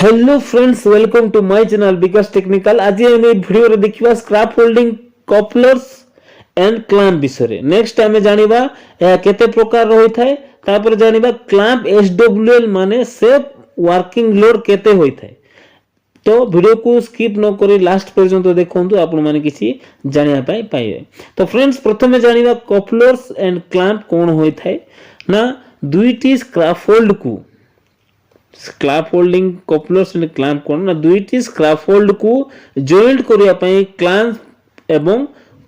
Hello friends, welcome to my channel Vikas technical. आज हम ए वीडियो रे देखिबा scrap holding couplers and clamp विषय। नेक्स्ट आमे जानिबा या केते प्रकार रही थाए, तापर जानिबा क्लैंप एसडब्ल्यूएल माने सेफ वर्किंग लोड केते होई थाए। तो वीडियो को स्किप न करी लास्ट पर्यंत देखंतु, आपण माने किछि जानिया पाई पाइबे। तो फ्रेंड्स, प्रथमे जानिबा कपलर्स एंड क्लैंप कोन होई थाए ना, दुईटी स्क्रैफोल्ड को स्क्रैफोल्डिंग कपलर्स एंड क्लैंप कोन ना, दुईटी स्क्रैफोल्ड को जॉइंट करिया पई क्लैंप एवं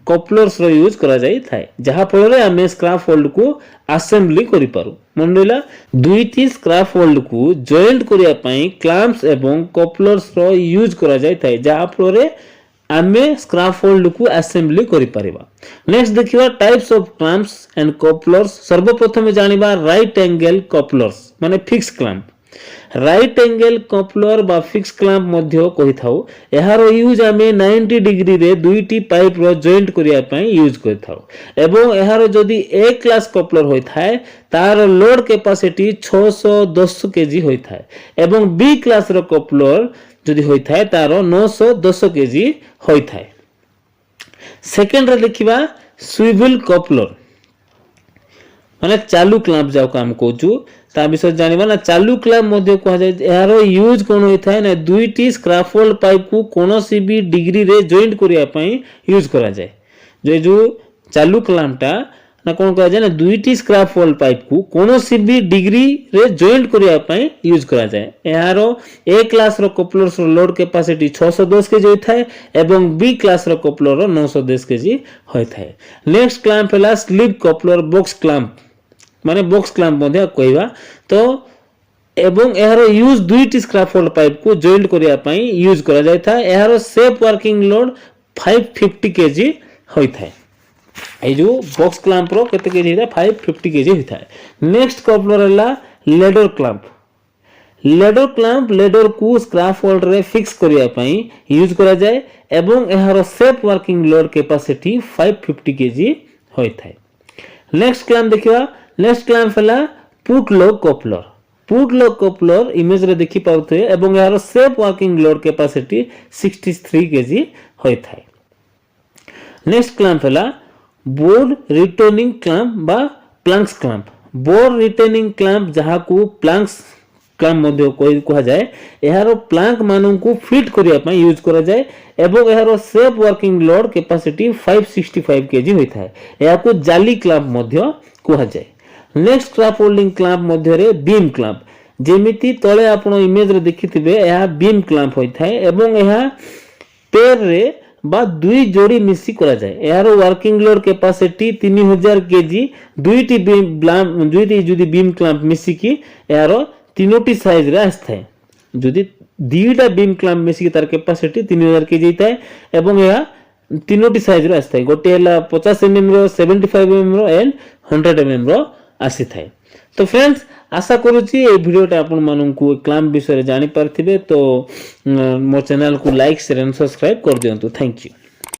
कपलर्स रो यूज करा जाई थाए, जहा फल रे हमें स्क्रैफोल्ड को असेंबली करि पारू। मन रहिला, दुईटी स्क्रैफोल्ड को जॉइंट करिया पई क्लैंप्स एवं कपलर्स रो यूज करा जाई थाए, जहा फल रे हमें स्क्रैफोल्ड को असेंबली करि परिबा। नेक्स्ट देखिबा types of clamps and couplers. सर्वप्रथम जानिबा राइट एंगल कपलर्स माने fix clamp. Right angle coupler बा फिक्स क्लैंप मध्य कहि थाउ। एहार यूज आमे 90 डिग्री रे दुईटी पाइप रो जॉइंट करिया पई यूज करि थाउ। एवं एहार जदी ए क्लास कपलर होय थाए तार लोड कैपेसिटी 610 केजी होय थाए, एवं बी क्लास रो कपलर जदी होय थाए तार 910 केजी होय थाए। सेकंड रे देखिबा स्विवेल कपलर माने चालू क्लैंप जाओ काम कहूँ, ता विषय जानिबा ना। चालू क्लैंप मध्य कहा जाय, एहार यूज कोन होय थाए ना, दुईटी स्क्रैफोल्ड पाइप को कोनोसी भी डिग्री रे जॉइंट करिया पई यूज करा जाय। जो चालू क्लैंपटा ना कोन कहा जाय ना, दुईटी स्क्रैफोल्ड पाइप को कोनोसी भी डिग्री रे जॉइंट करिया पई यूज करा जाय। एहार ए क्लास रो कपलर्स रो लोड कैपेसिटी 610 केजी होय थाए, एवं बी क्लास रो कपलर रो 910 केजी होय थाए। नेक्स्ट क्लैंप हला स्लीव कपलर बॉक्स क्लैंप माने बॉक्स क्लैंप मध्य कहवा। तो एवं एहार यूज दुईटी स्क्रैफोल्ड पाइप को जॉइंट करिया पई यूज करा जाय था। एहार सेफ वर्किंग लोड 550 केजी होय थाए। ए जो बॉक्स क्लैंप रो केते केजी है, 550 केजी होय थाए। नेक्स्ट कपलर हला ladder clamp. Ladder clamp ladder को स्क्रैफोल्ड रे फिक्स करिया पई यूज करा जाय, एवं एहार safe working load capacity 550 KG होय थाए। नेक्स्ट क्लैंप देखिबा। नेक्स्ट क्लैंप हला put lock coupler. Put lock coupler image रे देखि पाउथे, एवं यार safe working load capacity 63 KG होय थाए। नेक्स्ट क्लैंप हला बोर्ड रिटर्निंग क्लैंप बा planks clamp. Board returning clamp जहा को प्लंक्स क्लैंप मध्य कहा जाए, एहार प्लंक मानन को फिट करिया पई यूज करा जाए, एवं एहार safe working load capacity 565 KG होय थाए। एहा को जाली क्लैंप मध्य कहा जाए। नेक्स्ट स्क्रैफोल्डिंग क्लैंप मध्य रे बीम क्लैंप, जेमिति तळे आपण इमेज रे देखिथिबे, एहा बीम क्लैंप होय थाए, एवं एहा पेर रे बा दुई जोड़ी मिसी करा जाए। एहार वर्किंग लोड कैपेसिटी 3000 केजी। दुईटी बीम क्लैंप मिसी की एहार तीनोटी साइज रे आस्थाय। जदी दुईटा बीम क्लैंप मिसी की तार कैपेसिटी 3000 केजी थाए, एवं एहा तीनोटी साइज रे आस्थाय। गोटे हला 50 mm रो, 75 mm रो एंड 100 mm रो आसी थाए। तो फ्रेंड्स, आशा करूची ए वीडियोटा आपण माननकु क्लैंप विषय जानि पारथिबे। तो मो चैनल को लाइक शेयर एंड सब्सक्राइब कर दियंतु। Thank you.